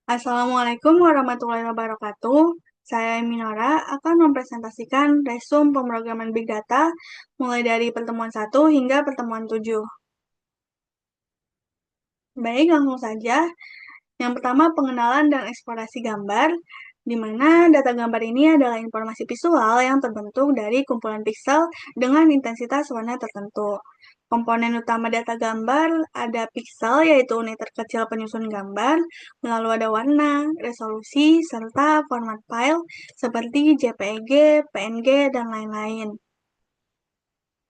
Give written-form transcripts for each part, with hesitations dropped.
Assalamualaikum warahmatullahi wabarakatuh. Saya Minora akan mempresentasikan resum pemrograman Big Data mulai dari pertemuan 1 hingga pertemuan 7. Baik, langsung saja. Yang pertama, pengenalan dan eksplorasi gambar, di mana data gambar ini adalah informasi visual yang terbentuk dari kumpulan piksel dengan intensitas warna tertentu. Komponen utama data gambar ada piksel, yaitu unit terkecil penyusun gambar, lalu ada warna, resolusi, serta format file seperti JPEG, PNG, dan lain-lain.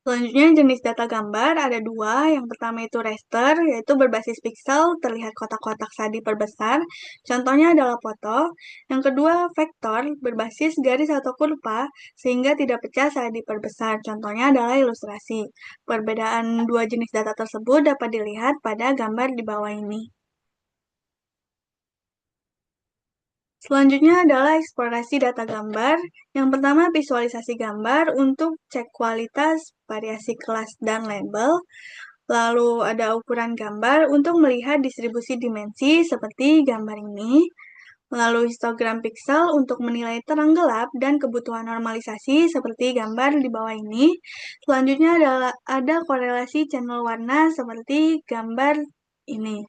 Selanjutnya jenis data gambar ada dua. Yang pertama itu raster, yaitu berbasis piksel, terlihat kotak-kotak saat diperbesar. Contohnya adalah foto. Yang kedua vektor, berbasis garis atau kurva, sehingga tidak pecah saat diperbesar. Contohnya adalah ilustrasi. Perbedaan dua jenis data tersebut dapat dilihat pada gambar di bawah ini. Selanjutnya adalah eksplorasi data gambar. Yang pertama, visualisasi gambar untuk cek kualitas, variasi kelas, dan label. Lalu ada ukuran gambar untuk melihat distribusi dimensi seperti gambar ini. Lalu histogram piksel untuk menilai terang gelap dan kebutuhan normalisasi seperti gambar di bawah ini. Selanjutnya adalah ada korelasi channel warna seperti gambar ini.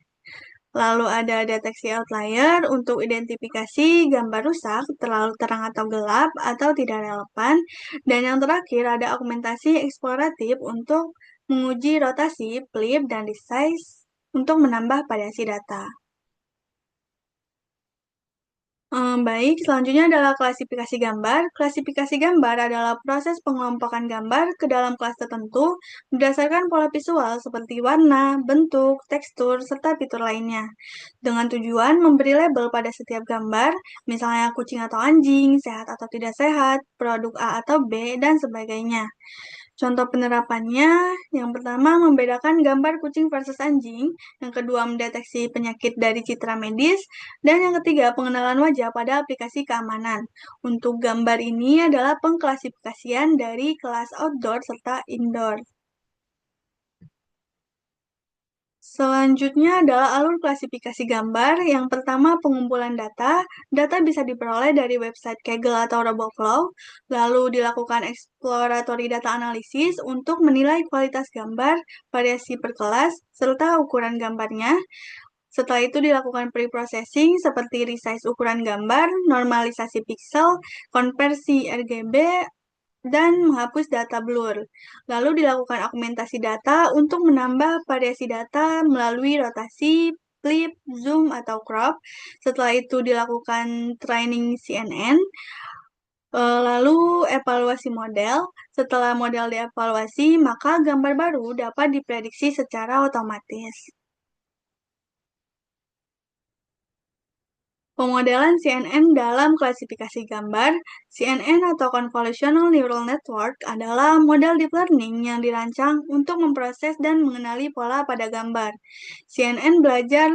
Lalu ada deteksi outlier untuk identifikasi gambar rusak, terlalu terang atau gelap, atau tidak relevan. Dan yang terakhir ada augmentasi eksploratif untuk menguji rotasi, flip, dan resize untuk menambah variasi data. Baik, selanjutnya adalah klasifikasi gambar. Klasifikasi gambar adalah proses pengelompokan gambar ke dalam kelas tertentu berdasarkan pola visual seperti warna, bentuk, tekstur, serta fitur lainnya. Dengan tujuan memberi label pada setiap gambar, misalnya kucing atau anjing, sehat atau tidak sehat, produk A atau B, dan sebagainya. Contoh penerapannya, yang pertama membedakan gambar kucing versus anjing, yang kedua mendeteksi penyakit dari citra medis, dan yang ketiga pengenalan wajah pada aplikasi keamanan. Untuk gambar ini adalah pengklasifikasian dari kelas outdoor serta indoor. Selanjutnya adalah alur klasifikasi gambar. Yang pertama, pengumpulan data. Data bisa diperoleh dari website Kaggle atau RoboFlow, lalu dilakukan exploratory data analysis untuk menilai kualitas gambar, variasi per kelas, serta ukuran gambarnya. Setelah itu dilakukan pre-processing seperti resize ukuran gambar, normalisasi pixel, konversi RGB, dan menghapus data blur. Lalu dilakukan augmentasi data untuk menambah variasi data melalui rotasi, flip, zoom, atau crop. Setelah itu dilakukan training CNN, lalu evaluasi model. Setelah model dievaluasi, maka gambar baru dapat diprediksi secara otomatis. Pemodelan CNN dalam klasifikasi gambar. CNN atau Convolutional Neural Network adalah model deep learning yang dirancang untuk memproses dan mengenali pola pada gambar. CNN belajar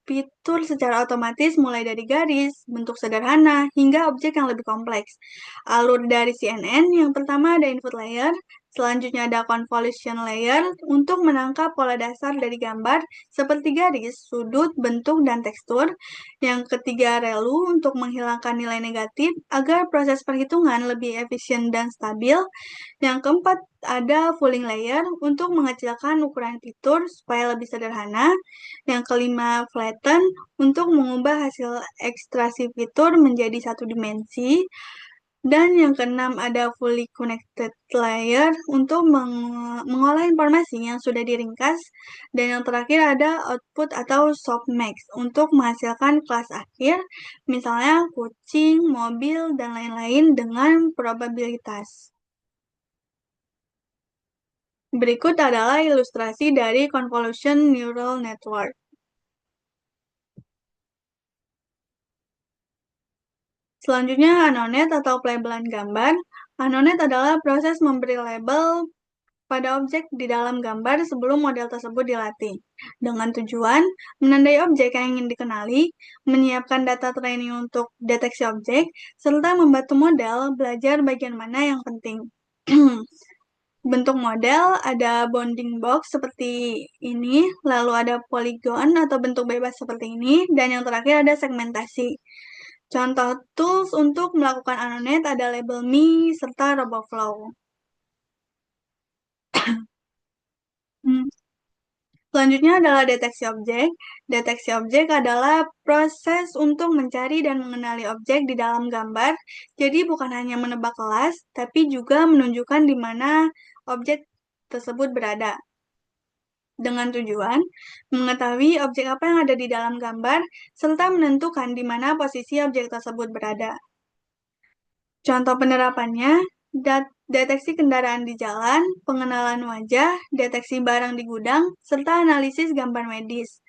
fitur secara otomatis mulai dari garis, bentuk sederhana, hingga objek yang lebih kompleks. Alur dari CNN yang pertama ada input layer, selanjutnya ada convolution layer untuk menangkap pola dasar dari gambar seperti garis, sudut, bentuk, dan tekstur. Yang ketiga, relu untuk menghilangkan nilai negatif agar proses perhitungan lebih efisien dan stabil. Yang keempat, ada pooling layer untuk mengecilkan ukuran fitur supaya lebih sederhana. Yang kelima, flatten untuk mengubah hasil ekstraksi fitur menjadi satu dimensi. Dan yang keenam ada fully connected layer untuk mengolah informasi yang sudah diringkas. Dan yang terakhir ada output atau softmax untuk menghasilkan kelas akhir, misalnya kucing, mobil, dan lain-lain dengan probabilitas. Berikut adalah ilustrasi dari Convolution Neural Network. Selanjutnya, anonet atau pelabelan gambar. Anonet adalah proses memberi label pada objek di dalam gambar sebelum model tersebut dilatih, dengan tujuan menandai objek yang ingin dikenali, menyiapkan data training untuk deteksi objek, serta membantu model belajar bagian mana yang penting. Bentuk model ada bounding box seperti ini, lalu ada polygon atau bentuk bebas seperti ini, dan yang terakhir ada segmentasi. Contoh tools untuk melakukan annotate ada label me serta RoboFlow. Hmm. Selanjutnya adalah deteksi objek. Deteksi objek adalah proses untuk mencari dan mengenali objek di dalam gambar. Jadi bukan hanya menebak kelas, tapi juga menunjukkan di mana objek tersebut berada. Dengan tujuan mengetahui objek apa yang ada di dalam gambar, serta menentukan di mana posisi objek tersebut berada. Contoh penerapannya, deteksi kendaraan di jalan, pengenalan wajah, deteksi barang di gudang, serta analisis gambar medis.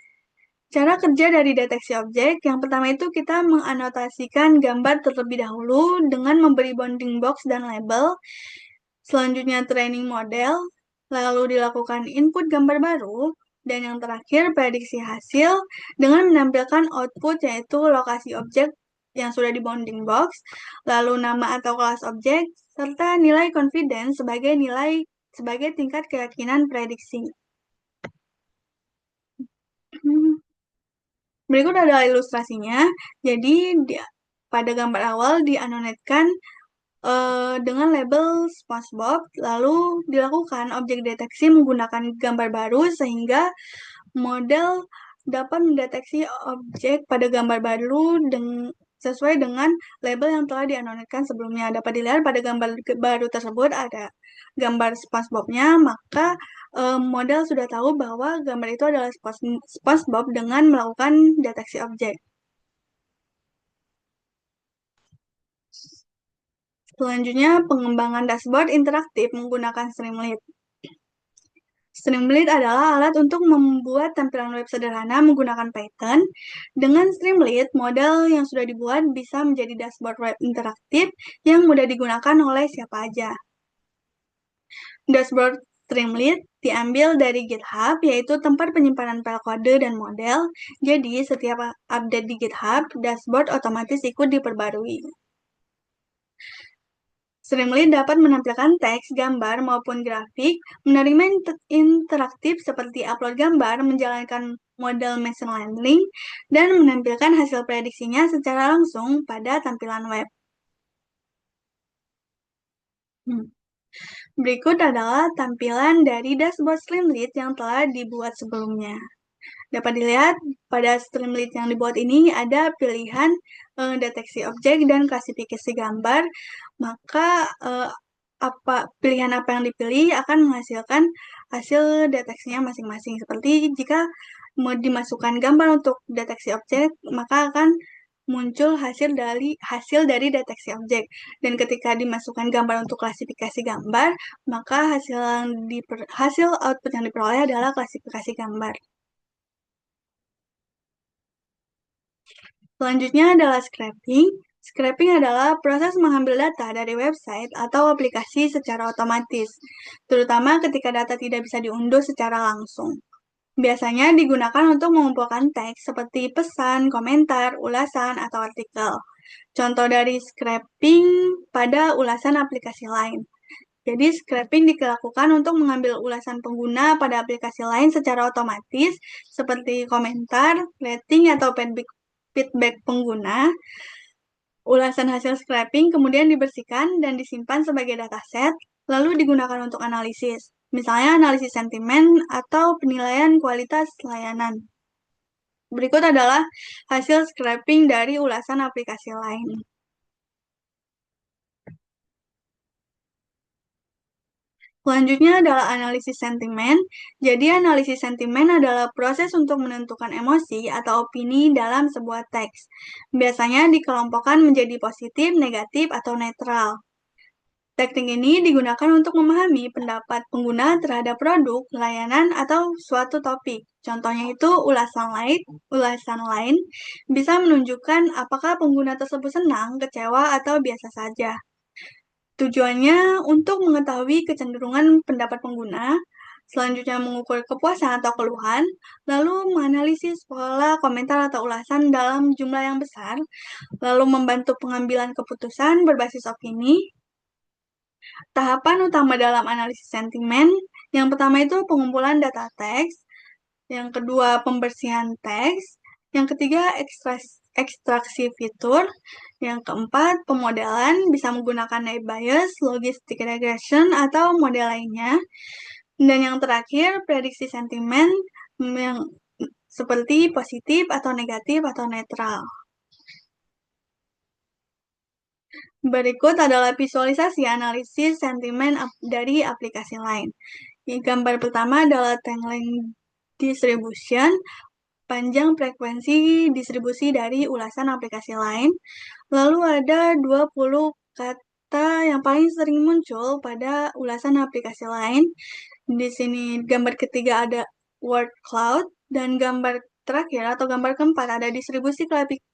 Cara kerja dari deteksi objek, yang pertama itu kita menganotasikan gambar terlebih dahulu dengan memberi bounding box dan label. Selanjutnya training model, lalu dilakukan input gambar baru, dan yang terakhir prediksi hasil dengan menampilkan output yaitu lokasi objek yang sudah di bounding box, lalu nama atau kelas objek, serta nilai confidence sebagai tingkat keyakinan prediksi. Berikut adalah ilustrasinya. Jadi pada gambar awal dianonetkan dengan label SpongeBob, lalu dilakukan objek deteksi menggunakan gambar baru sehingga model dapat mendeteksi objek pada gambar baru sesuai dengan label yang telah dianonetkan sebelumnya. Dapat dilihat pada gambar baru tersebut ada gambar SpongeBob-nya, maka model sudah tahu bahwa gambar itu adalah SpongeBob dengan melakukan deteksi objek. Selanjutnya, pengembangan dashboard interaktif menggunakan Streamlit. Streamlit adalah alat untuk membuat tampilan web sederhana menggunakan Python. Dengan Streamlit, model yang sudah dibuat bisa menjadi dashboard web interaktif yang mudah digunakan oleh siapa aja. Dashboard Streamlit diambil dari GitHub, yaitu tempat penyimpanan file kode dan model. Jadi, setiap update di GitHub, dashboard otomatis ikut diperbarui. Streamlit dapat menampilkan teks, gambar, maupun grafik, menerima interaktif seperti upload gambar, menjalankan model machine learning, dan menampilkan hasil prediksinya secara langsung pada tampilan web. Berikut adalah tampilan dari dashboard Streamlit yang telah dibuat sebelumnya. Dapat dilihat pada Streamlit yang dibuat ini ada pilihan deteksi objek dan klasifikasi gambar, maka pilihan apa yang dipilih akan menghasilkan hasil deteksinya masing-masing. Seperti jika mau dimasukkan gambar untuk deteksi objek, maka akan muncul hasil dari deteksi objek. Dan ketika dimasukkan gambar untuk klasifikasi gambar, maka hasil output yang diperoleh adalah klasifikasi gambar. Selanjutnya adalah scraping. Scraping adalah proses mengambil data dari website atau aplikasi secara otomatis, terutama ketika data tidak bisa diunduh secara langsung. Biasanya digunakan untuk mengumpulkan teks seperti pesan, komentar, ulasan, atau artikel. Contoh dari scraping pada ulasan aplikasi lain. Jadi, scraping dilakukan untuk mengambil ulasan pengguna pada aplikasi lain secara otomatis, seperti komentar, rating, atau feedback pengguna. Ulasan hasil scraping kemudian dibersihkan dan disimpan sebagai dataset, lalu digunakan untuk analisis, misalnya analisis sentimen atau penilaian kualitas layanan. Berikut adalah hasil scraping dari ulasan aplikasi lain. Selanjutnya adalah analisis sentimen. Jadi, analisis sentimen adalah proses untuk menentukan emosi atau opini dalam sebuah teks. Biasanya dikelompokkan menjadi positif, negatif, atau netral. Teknik ini digunakan untuk memahami pendapat pengguna terhadap produk, layanan, atau suatu topik. Contohnya itu ulasan lain bisa menunjukkan apakah pengguna tersebut senang, kecewa, atau biasa saja. Tujuannya untuk mengetahui kecenderungan pendapat pengguna, selanjutnya mengukur kepuasan atau keluhan, lalu menganalisis pola komentar atau ulasan dalam jumlah yang besar, lalu membantu pengambilan keputusan berbasis opini. Tahapan utama dalam analisis sentimen, yang pertama itu pengumpulan data teks, yang kedua pembersihan teks, yang ketiga ekstraksi fitur, yang keempat pemodelan bisa menggunakan naive Bayes, logistic regression, atau model lainnya, dan yang terakhir prediksi sentimen yang seperti positif atau negatif atau netral. Berikut adalah visualisasi analisis sentimen dari aplikasi lain. Gambar pertama adalah Tangling Distribution, panjang frekuensi distribusi dari ulasan aplikasi lain. Lalu ada 20 kata yang paling sering muncul pada ulasan aplikasi lain. Di sini gambar ketiga ada word cloud, dan gambar terakhir atau gambar keempat ada distribusi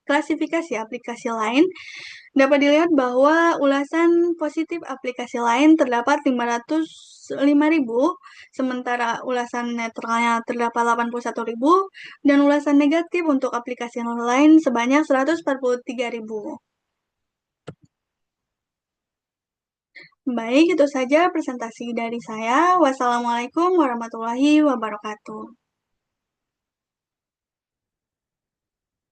klasifikasi aplikasi lain. Dapat dilihat bahwa ulasan positif aplikasi lain terdapat 505.000, sementara ulasan netralnya terdapat 81.000, dan ulasan negatif untuk aplikasi lain sebanyak 143.000. Baik, itu saja presentasi dari saya. Wassalamualaikum warahmatullahi wabarakatuh.